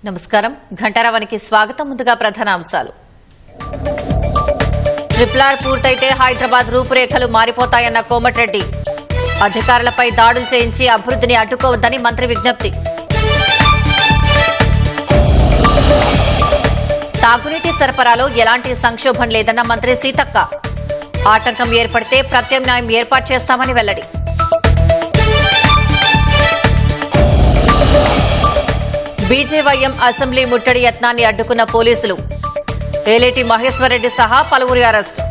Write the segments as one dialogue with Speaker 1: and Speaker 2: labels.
Speaker 1: నమస్కారం ఘంటారావానికి స్వాగతం. ముందుగా ప్రధాన అంశాలు. ట్రిపుల్ పూర్తయితే హైదరాబాద్ రూపురేఖలు మారిపోతాయన్న కోమటిరెడ్డి. అధికారులపై దాడులు చేయించి అభివృద్ధిని అడ్డుకోవద్దని మంత్రి విజ్ఞప్తి. తాగునీటి సరఫరాలో ఎలాంటి సంక్షోభం లేదన్న మంత్రి సీతక్క. ఆటంకం ఏర్పడితే ప్రత్యామ్నాయం ఏర్పాటు చేస్తామని వెల్లడి. బీజేవైఎం అసెంబ్లీ ముట్టడి యత్నాన్ని అడ్డుకున్న పోలీసులు. ఏలేటి మహేశ్వర్రెడ్డి సహా పలువురి అరెస్టు.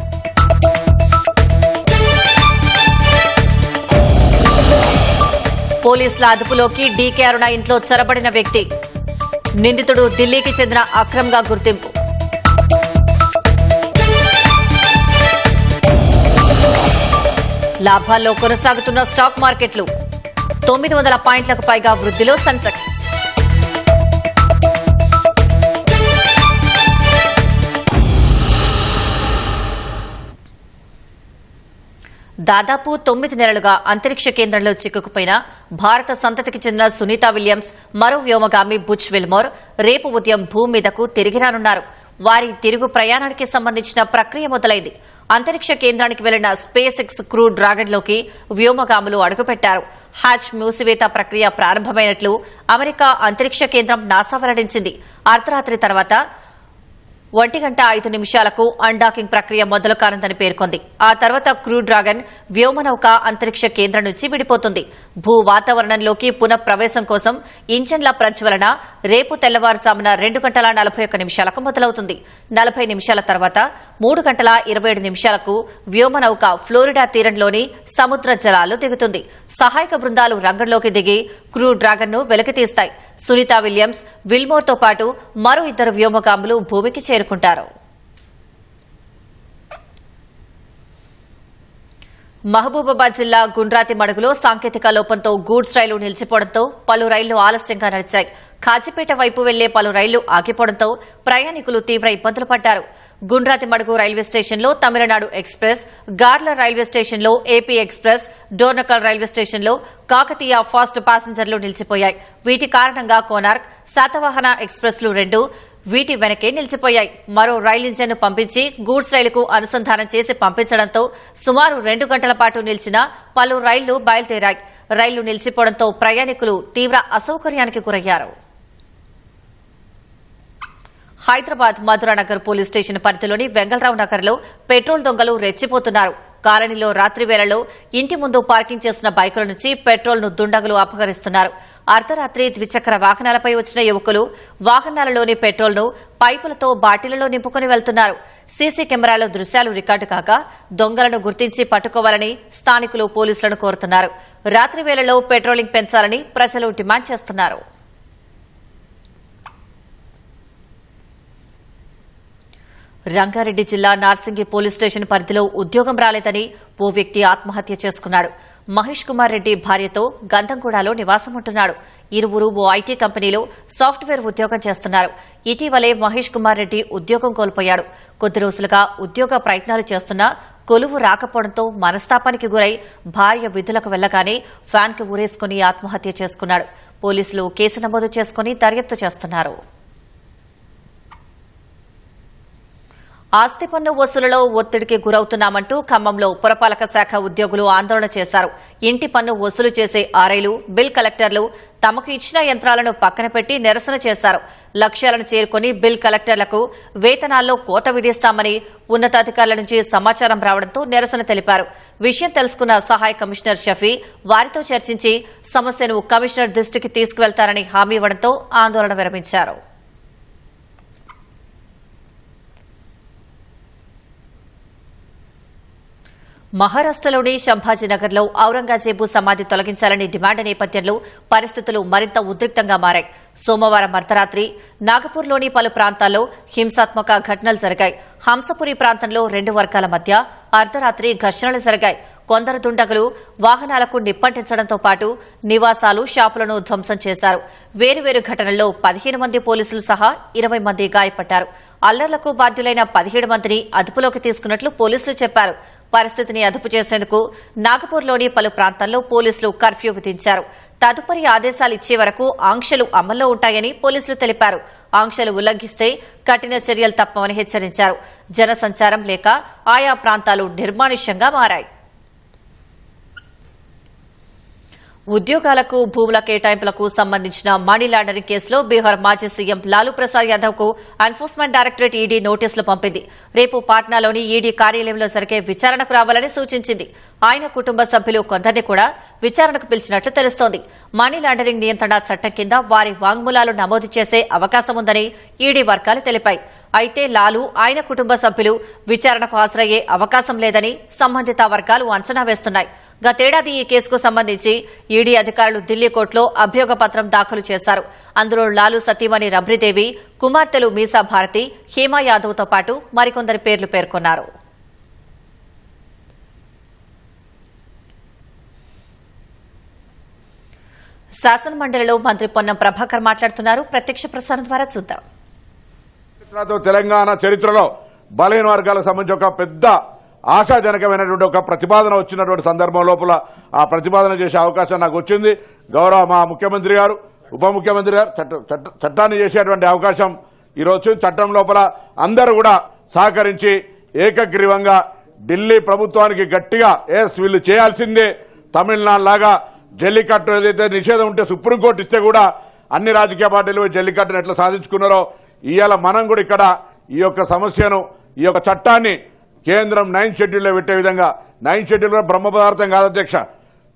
Speaker 1: పోలీసుల అదుపులోకి డీకే అరుణ ఇంట్లో చొరబడిన వ్యక్తి. నిందితుడు ఢిల్లీకి చెందిన అక్రమ్గా గుర్తింపు. లాభాల్లో కొనసాగుతున్న స్టాక్ మార్కెట్లు. 900 పాయింట్లకు పైగా వృద్ధిలో సెన్సెక్స్. దాదాపు 9 నెలలుగా అంతరిక్ష కేంద్రంలో చిక్కుకుపోయిన భారత సంతతికి చెందిన సునీత విలియమ్స్, మరో వ్యోమగామి బుచ్ విల్మోర్ రేపు ఉదయం భూమి మీదకు తిరిగి రానున్నారు. వారి తిరుగు ప్రయాణానికి సంబంధించిన ప్రక్రియ మొదలైంది. అంతరిక్ష కేంద్రానికి వెళ్లిన స్పేస్ ఎక్స్ క్రూ డ్రాగన్లోకి వ్యోమగాములు అడుగుపెట్టారు. హ్యాచ్ మూసివేత ప్రక్రియ ప్రారంభమైనట్లు అమెరికా అంతరిక్ష కేంద్రం నాసా వెల్లడించింది. అర్ధరాత్రి తర్వాత 1:05 అన్డాకింగ్ ప్రక్రియ మొదలు కానుందని పేర్కొంది. ఆ తర్వాత క్రూ డ్రాగన్ వ్యోమనౌక అంతరిక్ష కేంద్రం నుంచి విడిపోతుంది. భూ వాతావరణంలోకి పునః ప్రవేశం కోసం ఇంజన్ల ప్రజ్వలన రేపు తెల్లవారుజామున 2:41 మొదలవుతుంది. 40 నిమిషాల తర్వాత 3:27 వ్యోమనౌక ఫ్లోరిడా తీరంలోని సముద్ర జలాల్లో దిగుతుంది. సహాయక బృందాలు రంగంలోకి దిగి క్రూ డ్రాగన్ను వెలికితీస్తాయి. సునీత విలియమ్స్, విల్మోర్తో పాటు మరో 2 వ్యోమగాములు భూమికి చేరుకుంటారు. మహబూబాబాద్ జిల్లా గుండ్రాతి మడుగులో సాంకేతిక లోపంతో గూడ్స్ రైలు నిలిచిపోవడంతో పలు రైళ్లు ఆలస్యంగా నడిచాయి. కాజీపేట వైపు వెళ్లే పలు రైళ్లు ఆగిపోవడంతో ప్రయాణికులు తీవ్ర ఇబ్బందులు పడ్డారు. గుండ్రాతి మడుగు రైల్వే స్టేషన్లో తమిళనాడు ఎక్స్ప్రెస్, గార్ల రైల్వే స్టేషన్లో ఏపీ ఎక్స్ప్రెస్, డోర్నకల్ రైల్వే స్టేషన్లో కాకతీయ ఫాస్ట్ ప్యాసింజర్లు నిలిచిపోయాయి. వీటి కారణంగా కోనార్క్, శాతవాహన ఎక్స్ప్రెస్లు 2 వీటి వెనకే నిలిచిపోయాయి. మరో రైలు ఇంజన్ను పంపించి గూడ్స్ రైలుకు అనుసంధానం చేసి పంపించడంతో సుమారు 2 గంటల పాటు నిలిచిన పలు రైళ్లు బయలుదేరాయి. రైళ్లు నిలిచిపోవడంతో ప్రయాణికులు తీవ్ర అసౌకర్యానికి గురయ్యారు. హైదరాబాద్ మధురానగర్ పోలీస్ స్టేషన్ పరిధిలోని వెంగళరావు నగర్లో పెట్రోల్ దొంగలు రెచ్చిపోతున్నారు. కాలనీలో రాత్రి వేళలో ఇంటి ముందు పార్కింగ్ చేసిన బైకుల నుంచి పెట్రోల్ ను దుండగులు అపహరిస్తున్నారు. అర్ధరాత్రి ద్విచక్ర వాహనాలపై వచ్చిన యువకులు వాహనాలలోని పెట్రోల్ ను పైపులతో బాటిళ్లలో నింపుకుని వెళ్తున్నారు. సీసీ కెమెరాలో దృశ్యాలు రికార్డు కాగా దొంగలను గుర్తించి పట్టుకోవాలని స్థానికులు పోలీసులను కోరుతున్నారు. రాత్రి వేళలో పెట్రోలింగ్ పెంచాలని ప్రజలు డిమాండ్ చేస్తున్నారు. రంగారెడ్డి జిల్లా నార్సింగి పోలీస్ స్టేషన్ పరిధిలో ఉద్యోగం రాలేదని ఓ వ్యక్తి ఆత్మహత్య చేసుకున్నాడు. మహేష్ కుమార్ రెడ్డి భార్యతో గంధంగూడలో నివాసముంటున్నాడు. ఇరువురు ఓ ఐటీ కంపెనీలో సాఫ్ట్వేర్ ఉద్యోగం చేస్తున్నారు. ఇటీవలే మహేష్ కుమార్ రెడ్డి ఉద్యోగం కోల్పోయాడు. కొద్ది రోజులుగా ఉద్యోగ ప్రయత్నాలు చేస్తున్నా కొలువు రాకపోవడంతో మనస్తాపానికి గురై భార్య విధులకు వెళ్లగానే ఫ్యాన్కి ఊరేసుకుని ఆత్మహత్య చేసుకున్నాడు. పోలీసులు కేసు నమోదు చేసుకుని దర్యాప్తు చేస్తున్నారు. ఆస్తి పన్ను వసూలులో ఒత్తిడికి గురవుతున్నామంటూ ఖమ్మంలో పురపాలక శాఖ ఉద్యోగులు ఆందోళన చేశారు. ఇంటి పన్ను వసూలు చేసే ఆర్ఐలు, బిల్ కలెక్టర్లు తమకు ఇచ్చిన యంత్రాలను పక్కన పెట్టి నిరసన చేశారు. లక్ష్యాలను చేరుకుని బిల్ కలెక్టర్లకు వేతనాల్లో కోత విధిస్తామని ఉన్నతాధికారుల నుంచి సమాచారం రావడంతో నిరసన తెలిపారు. విషయం తెలుసుకున్న సహాయ కమిషనర్ షఫీ వారితో చర్చించి సమస్యను కమిషనర్ దృష్టికి తీసుకువెళ్తారని హామీ ఇవ్వడంతో ఆందోళన విరమించారు. మహారాష్టలోని సంభాజీనగర్లో ఔరంగజేబు సమాధి తొలగించాలని డిమాండ్ నేపథ్యంలో పరిస్థితులు మరింత ఉద్రిక్తంగా మారాయి. సోమవారం అర్ధరాత్రి నాగపూర్లోని పలు ప్రాంతాల్లో హింసాత్మక ఘటనలు జరిగాయి. హంసపురి ప్రాంతంలో 2 వర్గాల మధ్య అర్ధరాత్రి ఘర్షణలు జరిగాయి. కొందరు దుండగులు వాహనాలకు నిప్పంటించడంతో పాటు నివాసాలు, షాపులను ధ్వంసం చేశారు. వేరువేరు ఘటనల్లో 15 మంది పోలీసులు సహా 20 మంది గాయపడ్డారు. అల్లర్లకు బాధ్యులైన 17 మందిని అదుపులోకి తీసుకున్నట్లు పోలీసులు చెప్పారు. పరిస్థితిని అదుపు చేసేందుకు నాగపూర్లోని పలు ప్రాంతాల్లో పోలీసులు కర్ఫ్యూ విధించారు. తదుపరి ఆదేశాలు ఇచ్చే వరకు ఆంక్షలు అమల్లో ఉంటాయని పోలీసులు తెలిపారు. ఆంక్షలు ఉల్లంఘిస్తే కఠిన చర్యలు తప్పవని హెచ్చరించారు. జనసంచారం లేక ఆయా ప్రాంతాలు నిర్మానుష్యంగా మారాయి. ఉద్యోగాలకు భూముల కేటాయింపులకు సంబంధించిన మనీ లాండరింగ్ కేసులో బీహార్ మాజీ సీఎం లాలూ ప్రసాద్ యాదవ్ కు ఎన్ఫోర్స్మెంట్ డైరెక్టరేట్ ఈడీ నోటీసులు పంపింది. రేపు పాట్నాలోని ఈడీ కార్యాలయంలో జరిగే విచారణకు రావాలని సూచించింది. ఆయన కుటుంబ సభ్యులు కొందరిని కూడా విచారణకు పిలిచినట్లు తెలుస్తోంది. మనీ లాండరింగ్ నియంత్రణ చట్టం కింద వారి వాంగ్మూలాలు నమోదు చేసే అవకాశం ఉందని ఈడీ వర్గాలు తెలిపాయి. అయితే లాలూ ఆయన కుటుంబ సభ్యులు విచారణకు హాజరయ్యే అవకాశం లేదని సంబంధిత వర్గాలు అంచనా వేస్తున్నాయి. గతేడాది ఈ కేసుకు సంబంధించి ఈడీ అధికారులు ఢిల్లీ కోర్టులో అభియోగ పత్రం దాఖలు చేశారు. అందులో లాలూ సతీమణి రబ్రీదేవి, కుమార్తెలు మీసా భారతి, హేమా యాదవ్తో పాటు మరికొందరి పేర్లు పేర్కొన్నారు. శాసనమండలిలో మంత్రి పొన్నం ప్రభాకర్ మాట్లాడుతున్నారు. ప్రత్యక్ష ప్రసారం ద్వారా చూద్దాం.
Speaker 2: తెలంగాణ చరిత్రలో బలహీన వర్గాలకు సంబంధించి ఒక పెద్ద ఆశాజనకమైనటువంటి ఒక ప్రతిపాదన వచ్చినటువంటి సందర్భం లోపల ఆ ప్రతిపాదన చేసే అవకాశం నాకు వచ్చింది. గౌరవ మా ముఖ్యమంత్రి గారు, ఉప ముఖ్యమంత్రి గారు చట్టాన్ని చేసేటువంటి అవకాశం ఈరోజు చట్టం లోపల అందరూ కూడా సహకరించి ఏకగ్రీవంగా ఢిల్లీ ప్రభుత్వానికి గట్టిగా వీళ్ళు చేయాల్సిందే, తమిళనాడు లాగా జల్లికట్టు ఏదైతే నిషేధం ఉంటే సుప్రీంకోర్టు ఇస్తే కూడా అన్ని రాజకీయ పార్టీలు జల్లికట్టును ఎట్లా సాధించుకున్నారో ఇవాళ మనం కూడా ఇక్కడ ఈ యొక్క సమస్యను ఈ యొక్క చట్టాన్ని కేంద్రం 9th షెడ్యూల్లో పెట్టే విధంగా 9th షెడ్యూల్ కూడా బ్రహ్మ పదార్థం కాదు అధ్యక్ష.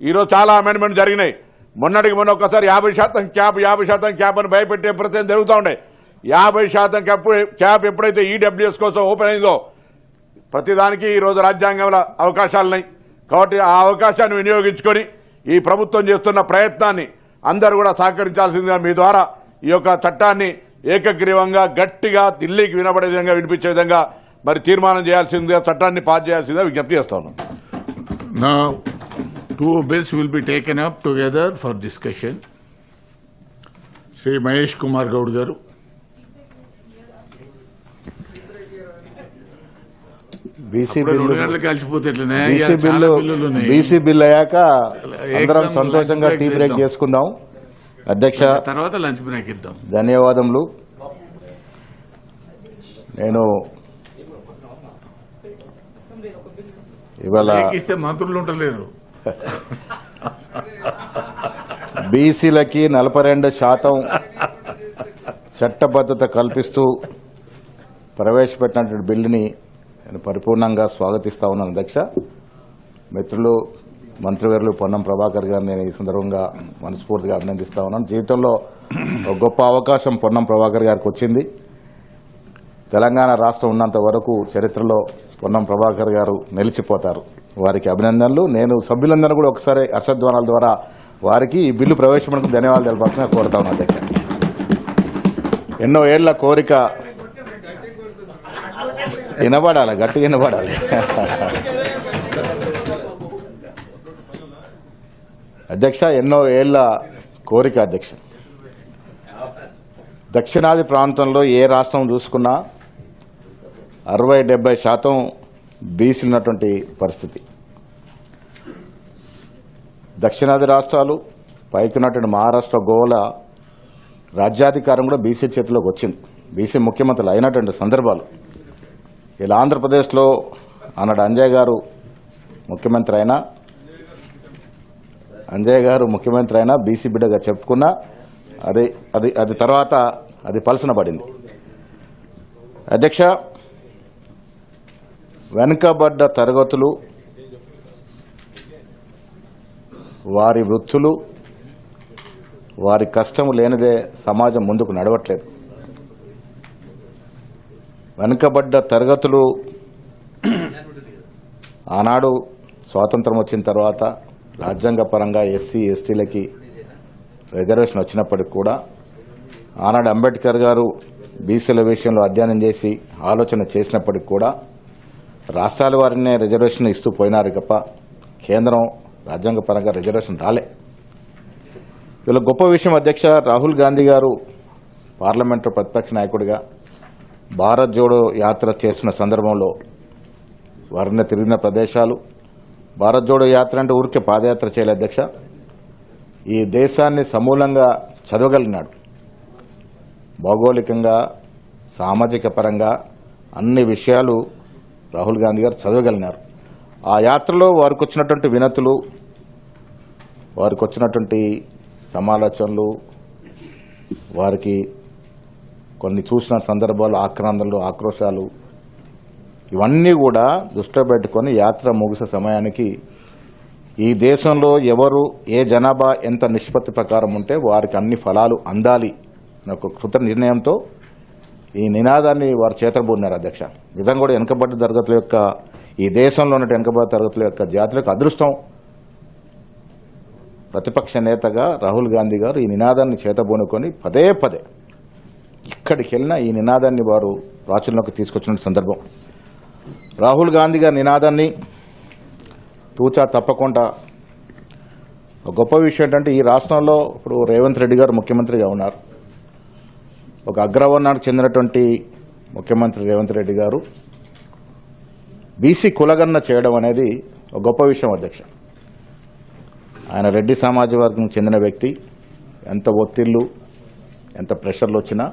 Speaker 2: ఈరోజు చాలా అమెండ్మెంట్ జరిగినాయి. మొన్నటికి మొన్న ఒకసారి 50% క్యాప్ 50% క్యాప్ అని భయపెట్టే ప్రయత్నం జరుగుతూ ఉండే. 50% క్యాప్ ఎప్పుడైతే ఈడబ్ల్యూఎస్ కోసం ఓపెన్ అయిందో ప్రతిదానికి ఈరోజు రాజ్యాంగంలో అవకాశాలున్నాయి. కాబట్టి ఆ అవకాశాన్ని వినియోగించుకొని ఈ ప్రభుత్వం చేస్తున్న ప్రయత్నాన్ని అందరూ కూడా సహకరించాల్సిందిగా మీ ద్వారా ఈ యొక్క చట్టాన్ని ఏకగ్రీవంగా గట్టిగా ఢిల్లీకి వినబడే విధంగా వినిపించే విధంగా మరి తీర్మానం చేయాల్సిందిగా చట్టాన్ని పాస్ చేయాల్సిందిగా విజ్ఞప్తి చేస్తా ఉన్నాం.
Speaker 3: Now, two bills will be taken up together for discussion. Sri Mahesh Kumar Gaud garu.
Speaker 4: BC bill అయ్యాక అందరం సంతోషంగా టీ బ్రేక్ చేసుకుందాం. అధ్యక్ష,
Speaker 3: తర్వాత లంచ్ బ్రేక్ ఇద్దాం.
Speaker 4: ధన్యవాదములు. నేను ఇవాళ
Speaker 3: ఇస్తే మంత్రులు ఉండలేరు.
Speaker 4: బీసీలకి 42% చట్టబద్ధత కల్పిస్తూ ప్రవేశపెట్టినటువంటి బిల్లుని నేను పరిపూర్ణంగా స్వాగతిస్తా ఉన్నాను. అధ్యక్ష, మిత్రులు మంత్రివర్యులు పొన్నం ప్రభాకర్ గారిని నేను ఈ సందర్భంగా మనస్ఫూర్తిగా అభినందిస్తా ఉన్నాను. జీవితంలో ఒక గొప్ప అవకాశం పొన్నం ప్రభాకర్ గారికి వచ్చింది. తెలంగాణ రాష్ట్రం ఉన్నంత వరకు చరిత్రలో పొన్నం ప్రభాకర్ గారు నిలిచిపోతారు. వారికి అభినందనలు. నేను సభ్యులందరూ కూడా ఒకసారి హర్షధ్వానాల ద్వారా వారికి ఈ బిల్లు ప్రవేశపెట్టడానికి ధన్యవాదాలు తెలపాల్సిన కోరుతా ఉన్నాను. అధ్యక్ష, ఎన్నో ఏళ్ల కోరిక వినబడాలి, గట్టిగా వినబడాలి. అధ్యక్ష, ఎన్నో ఏళ్ల కోరిక అధ్యక్ష. దక్షిణాది ప్రాంతంలో ఏ రాష్ట్రం చూసుకున్నా 60-70% బీసీలు ఉన్నటువంటి పరిస్థితి. దక్షిణాది రాష్ట్రాలు పైకి ఉన్నటువంటి మహారాష్ట్ర, గోవల రాజ్యాధికారం కూడా బీసీ చేతిలోకి వచ్చింది. బీసీ ముఖ్యమంత్రులు అయినటువంటి సందర్భాలు. ఇలా ఆంధ్రప్రదేశ్లో ఆనాడు అంజయ్ గారు ముఖ్యమంత్రి అయినా బీసీ బిడ్డగా చెప్పుకున్నా అది తర్వాత అది పలసన పడింది. అధ్యక్ష, వెనుకబడ్డ తరగతులు, వారి వృత్తులు, వారి కష్టం లేనిదే సమాజం ముందుకు నడవట్లేదు. వెనుకబడ్డ తరగతులు ఆనాడు స్వాతంత్రం వచ్చిన తర్వాత రాజ్యాంగపరంగా ఎస్సీ ఎస్టీలకి రిజర్వేషన్ వచ్చినప్పటికి కూడా ఆనాడు అంబేద్కర్ గారు బీసీల విషయంలో అధ్యయనం చేసి ఆలోచన చేసినప్పటికి కూడా రాష్ట్రాల వారినే రిజర్వేషన్ ఇస్తూ పోయినారు తప్ప కేంద్రం రాజ్యాంగపరంగా రిజర్వేషన్ రాలే. వీళ్ళ గొప్ప విషయం అధ్యక్ష, రాహుల్ గాంధీ గారు పార్లమెంటు ప్రతిపక్ష నాయకుడిగా భారత్ జోడో యాత్ర చేస్తున్న సందర్భంలో వారిని తిరిగిన ప్రదేశాలు. భారత్ జోడో యాత్ర అంటే ఊరికే పాదయాత్ర చేయలేదు అధ్యక్ష. ఈ దేశాన్ని సమూలంగా చదవగలిగినాడు. భౌగోళికంగా, సామాజిక పరంగా అన్ని విషయాలు రాహుల్ గాంధీ గారు చదవగలిగినారు. ఆ యాత్రలో వారికి వచ్చినటువంటి వినతులు, వారికి వచ్చినటువంటి సమాలోచనలు, వారికి కొన్ని చూసిన సందర్భాలు, ఆక్రందనలు, ఆక్రోశాలు, ఇవన్నీ కూడా దృష్టిలో పెట్టుకొని యాత్ర ముగిసే సమయానికి ఈ దేశంలో ఎవరు ఏ జనాభా ఎంత నిష్పత్తి ప్రకారం ఉంటే వారికి అన్ని ఫలాలు అందాలి అనే ఒక కృత నిర్ణయంతో ఈ నినాదాన్ని వారు చేతబూన్నారు అధ్యక్ష. నిజంగా కూడా వెనుకబడ్డ తరగతుల యొక్క, ఈ దేశంలో ఉన్న వెనుకబడ్డ తరగతుల యొక్క జాతులకు అదృష్టం. ప్రతిపక్ష నేతగా రాహుల్ గాంధీ గారు ఈ నినాదాన్ని చేతబూనుకొని పదే పదే ఇక్కడికి వెళ్ళినా ఈ నినాదాన్ని వారు ప్రాచుర్యంలోకి తీసుకొచ్చిన సందర్భం. రాహుల్ గాంధీ గారి నినాదాన్ని తూచా తప్పకుండా ఒక గొప్ప విషయం ఏంటంటే, ఈ రాష్ట్రంలో ఇప్పుడు రేవంత్ రెడ్డి గారు ముఖ్యమంత్రిగా ఉన్నారు. ఒక అగ్రవర్ణానికి చెందినటువంటి ముఖ్యమంత్రి రేవంత్ రెడ్డి గారు బీసీ కులగణన చేయడం అనేది ఒక గొప్ప విషయం అధ్యక్ష. ఆయన రెడ్డి సామాజిక వర్గం చెందిన వ్యక్తి. ఎంత ఒత్తిళ్లు, ఎంత ప్రెషర్లు వచ్చినా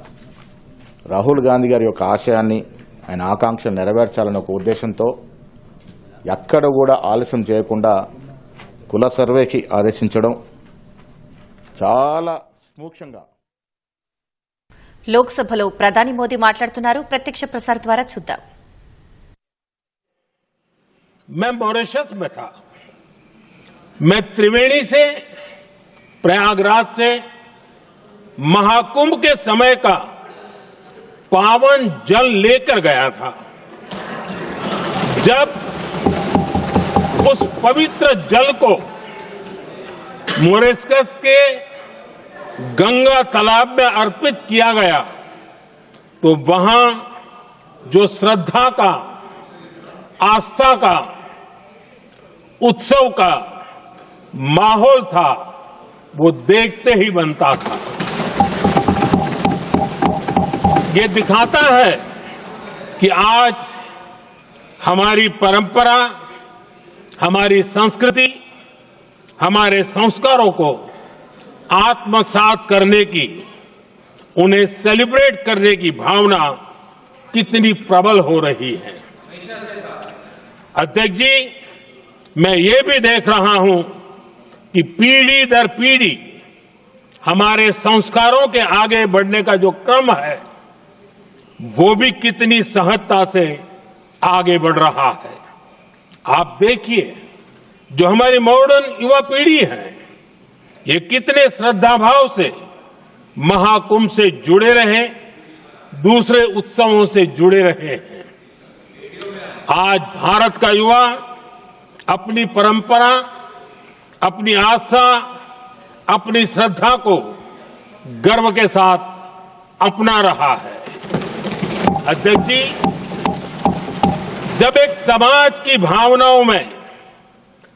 Speaker 4: రాహుల్ గాంధీ గారి యొక్క ఆశయాన్ని, ఆయన ఆకాంక్షలు నెరవేర్చాలనే ఒక ఉద్దేశంతో ఎక్కడ కూడా ఆలస్యం చేయకుండా కుల సర్వేకి ఆదేశించడం చాలా సూక్ష్మంగా.
Speaker 1: లోక్సభలో ప్రధాని మోదీ మాట్లాడుతున్నారు. ప్రత్యక్ష ప్రసార ద్వారా చూద్దాం.
Speaker 5: मैं मॉरिशस में था. मैं त्रिवेणी से, प्रयागराज से महाकुंभ के समय का पावन जल लेकर गया था. जब उस पवित्र जल को मॉरिशस के गंगा तालाब में अर्पित किया गया तो वहां जो श्रद्धा का, आस्था का, उत्सव का माहौल था वो देखते ही बनता था. ये दिखाता है कि आज हमारी परंपरा, हमारी संस्कृति, हमारे संस्कारों को आत्मसात करने की, उन्हें सेलिब्रेट करने की भावना कितनी प्रबल हो रही है. अध्यक्ष जी, मैं ये भी देख रहा हूं कि पीढ़ी दर पीढ़ी हमारे संस्कारों के आगे बढ़ने का जो क्रम है वो भी कितनी सहजता से आगे बढ़ रहा है. आप देखिए, जो हमारी मॉडर्न युवा पीढ़ी है ये कितने श्रद्धा भाव से महाकुंभ से जुड़े रहे, दूसरे उत्सवों से जुड़े रहे हैं. आज भारत का युवा अपनी परंपरा, अपनी आस्था, अपनी श्रद्धा को गर्व के साथ अपना रहा है. अध्यक्ष जी, जब एक समाज की भावनाओं में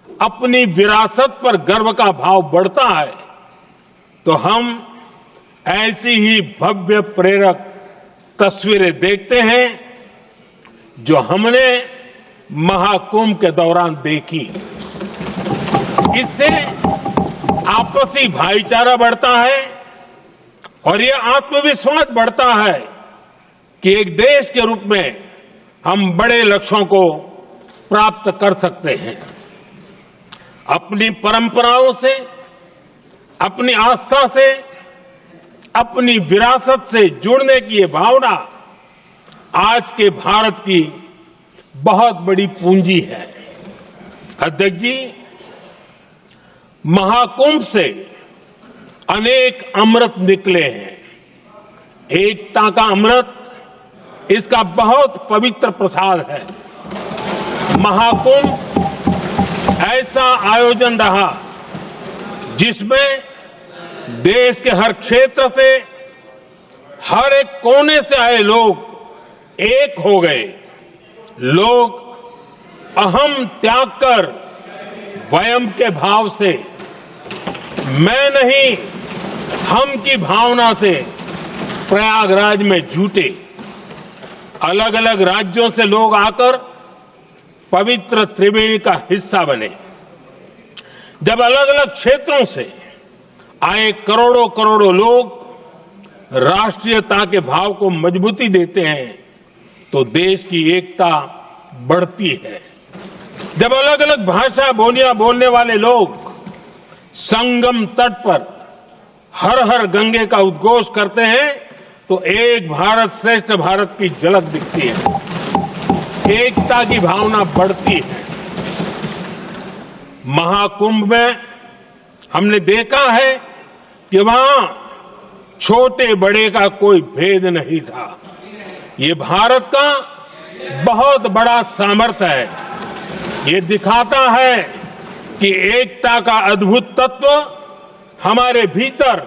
Speaker 5: अपनी विरासत पर गर्व का भाव बढ़ता है तो हम ऐसी ही भव्य प्रेरक तस्वीरें देखते हैं जो हमने महाकुंभ के दौरान देखी. इससे आपसी भाईचारा बढ़ता है और ये आत्मविश्वास बढ़ता है कि एक देश के रूप में हम बड़े लक्ष्यों को प्राप्त कर सकते हैं. अपनी परंपराओं से, अपनी आस्था से, अपनी विरासत से जुड़ने की ये भावना आज के भारत की बहुत बड़ी पूंजी है. अध्यक्ष जी, महाकुंभ से अनेक अमृत निकले हैं. एकता का अमृत इसका बहुत पवित्र प्रसाद है. महाकुंभ ऐसा आयोजन रहा जिसमें देश के हर क्षेत्र से, हर एक कोने से आए लोग एक हो गए. लोग अहम त्याग कर वयम के भाव से, मैं नहीं हम की भावना से प्रयागराज में जुटे. अलग अलग राज्यों से लोग आकर पवित्र त्रिवेणी का हिस्सा बने। जब अलग अलग क्षेत्रों से आए करोड़ों करोड़ों लोग राष्ट्रीयता के भाव को मजबूती देते हैं तो देश की एकता बढ़ती है। जब अलग अलग भाषा बोलियां बोलने वाले लोग संगम तट पर हर हर गंगे का उद्घोष करते हैं तो एक भारत श्रेष्ठ भारत की झलक दिखती है, एकता की भावना बढ़ती है। महाकुंभ में हमने देखा है कि वहां छोटे बड़े का कोई भेद नहीं था। ये भारत का बहुत बड़ा सामर्थ्य है। ये दिखाता है कि एकता का अद्भुत तत्व हमारे भीतर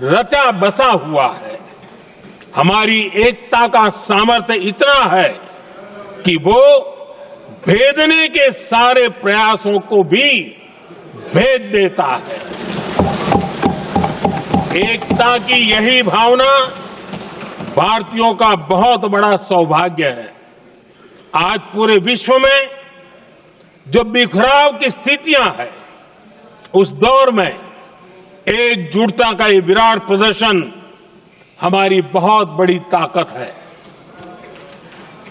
Speaker 5: रचा बसा हुआ है। हमारी एकता का सामर्थ्य इतना है कि वो भेदने के सारे प्रयासों को भी भेद देता है। एकता की यही भावना भारतीयों का बहुत बड़ा सौभाग्य है। आज पूरे विश्व में जो बिखराव की स्थितियां हैं, उस दौर में एकजुटता का ये विराट प्रदर्शन हमारी बहुत बड़ी ताकत है।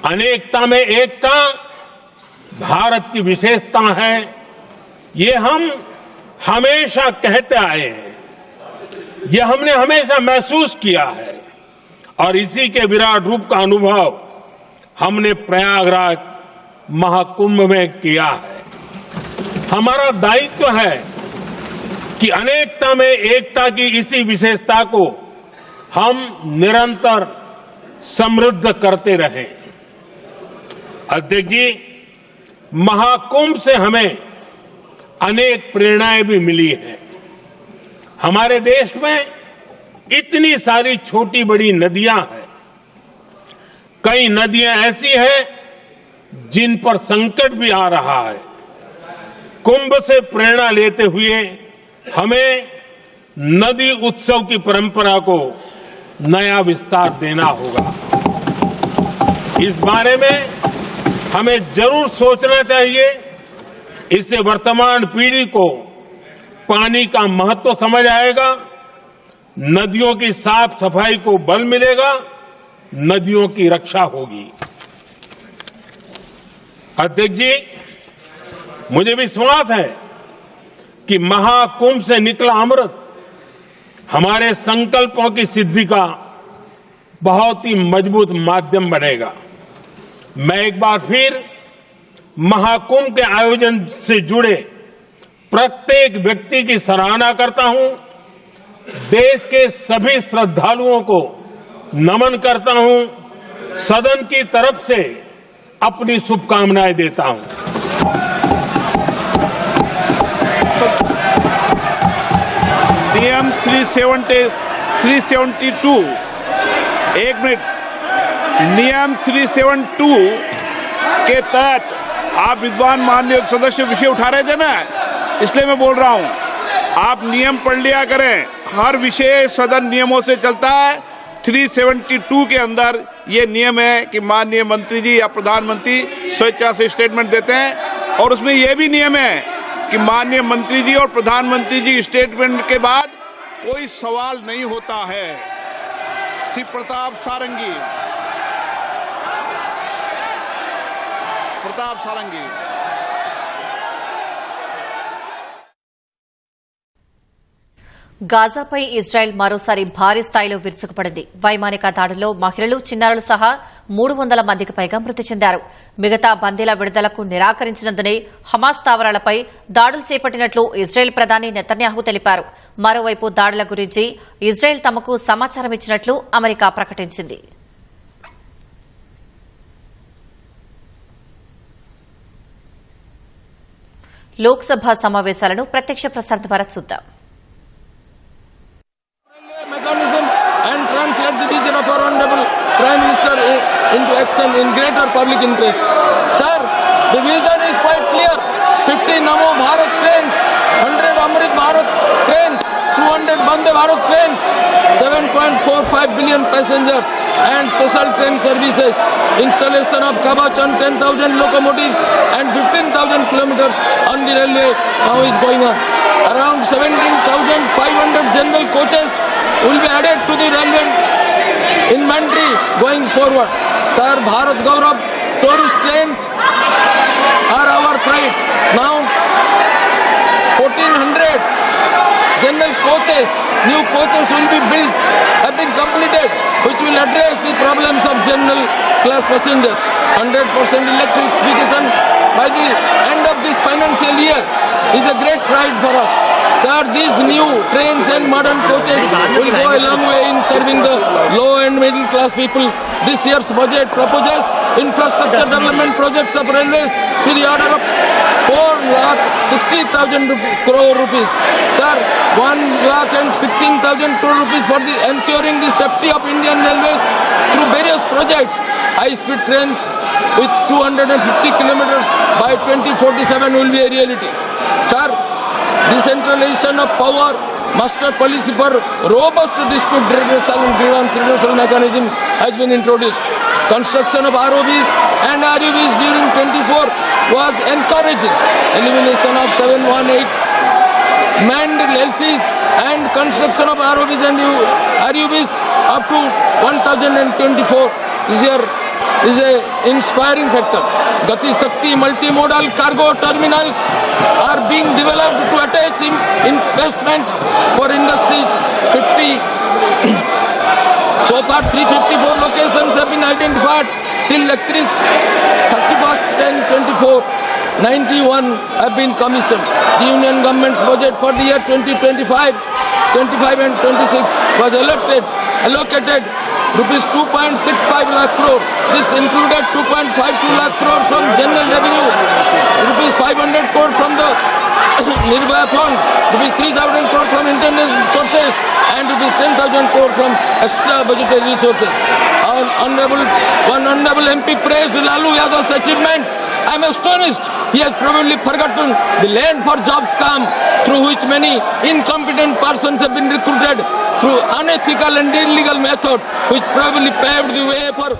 Speaker 5: अनेकता में एकता भारत की विशेषता है, ये हम हमेशा कहते आए हैं, ये हमने हमेशा महसूस किया है और इसी के विराट रूप का अनुभव हमने प्रयागराज महाकुंभ में किया है। हमारा दायित्व है कि अनेकता में एकता की इसी विशेषता को हम निरंतर समृद्ध करते रहें। अध्यक्ष जी, महाकुंभ से हमें अनेक प्रेरणाएं भी मिली हैं। हमारे देश में इतनी सारी छोटी बड़ी नदियां हैं। कई नदियां ऐसी हैं जिन पर संकट भी आ रहा है। कुंभ से प्रेरणा लेते हुए हमें नदी उत्सव की परंपरा को नया विस्तार देना होगा। इस बारे में हमें जरूर सोचना चाहिए। इससे वर्तमान पीढ़ी को पानी का महत्व समझ आएगा, नदियों की साफ सफाई को बल मिलेगा, नदियों की रक्षा होगी। अध्यक्ष जी, मुझे विश्वास है कि महाकुंभ से निकला अमृत हमारे संकल्पों की सिद्धि का बहुत ही मजबूत माध्यम बनेगा। मैं एक बार फिर महाकुंभ के आयोजन से जुड़े प्रत्येक व्यक्ति की सराहना करता हूं, देश के सभी श्रद्धालुओं को नमन करता हूं, सदन की तरफ से अपनी शुभकामनाएं देता हूं।
Speaker 6: नियम 372 एक मिनट, नियम 372 के तहत आप विद्वान माननीय सदस्य विषय उठा रहे थे ना, इसलिए मैं बोल रहा हूं, आप नियम पढ़ लिया करें। हर विषय सदन नियमों से चलता है। 372 के अंदर ये नियम है कि माननीय मंत्री जी या प्रधानमंत्री स्वेच्छा से स्टेटमेंट देते हैं और उसमें यह भी नियम है कि माननीय मंत्री जी और प्रधानमंत्री जी स्टेटमेंट के बाद कोई सवाल नहीं होता है। श्री प्रताप सारंगी।
Speaker 1: గాజాపై ఇజ్రాయెల్ మరోసారి భారీ స్థాయిలో విరుచుకుపడింది. వైమానిక దాడుల్లో మహిళలు, చిన్నారులు సహా 300 మందికి పైగా మృతి చెందారు. మిగతా బందీల విడుదలకు నిరాకరించినందునే హమాస్ స్థావరాలపై దాడులు చేపట్టినట్లు ఇజ్రాయెల్ ప్రధాని నెతన్యాహు తెలిపారు. మరోవైపు దాడుల గురించి ఇజ్రాయెల్ తమకు సమాచారం ఇచ్చినట్లు అమెరికా ప్రకటించింది. లోక్సభ సమావేశాలను ప్రత్యక్ష ప్రసారం ద్వారా చూద్దాం.
Speaker 7: Mechanism and translate the decision of our honorable Prime Minister into action in greater public interest. Sir, the vision is quite clear. 50 Namo Bharat trains, 100 Amrit Bharat trains, 200 Vande Bharat trains, 7.45 billion passengers. and special train services. Installation of Kavach on 10,000 locomotives and 15,000 kilometers on the railway now is going on. Around 17,500 general coaches will be added to the railway inventory going forward. Sir, Bharat Gaurav tourist trains are our pride. Now 1,400 general coaches, new coaches will be built, have been completed, which will address the problems of general class passengers. 100% electrification by the end of this financial year is a great pride for us. Sir, these new trains and modern coaches will go a long way in serving the low and middle class people. This year's budget proposes infrastructure development projects of railways to the order of 4,60,000 crore rupees. Sir, 1,16,000 crore rupees for the ensuring the safety of Indian railways through various projects. High-speed trains with 250 kilometers by 2047 will be a reality. Sir, decentralization of power, master policy for robust dispute redressal and grievance redressal mechanism has been introduced. Construction of ROBs and RUBs during 24 was encouraging. Elimination of 718 manned LCs and construction of ROBs and RUBs up to 1024 this year is a inspiring factor. Gati Shakti multimodal cargo terminals are being developed to attach investment for industries. 50 so far 354 locations have been identified till 31st 10/24. 91 have been commissioned. The Union government's budget for the year 2025 and 26 was allocated rupees 2.65 lakh crore. This included 2.52 lakh crore from general revenue, rupees 500 crore from the Nirbhaya Fund, rupees 3,000 crore from international sources, and rupees 10,000 crore from extra budgetary resources. One honorable MP praised Lalu Yadav's achievement. I am astonished. He has probably forgotten the land for jobs scam through which many incompetent persons have been recruited through unethical and illegal methods, which probably paved the way for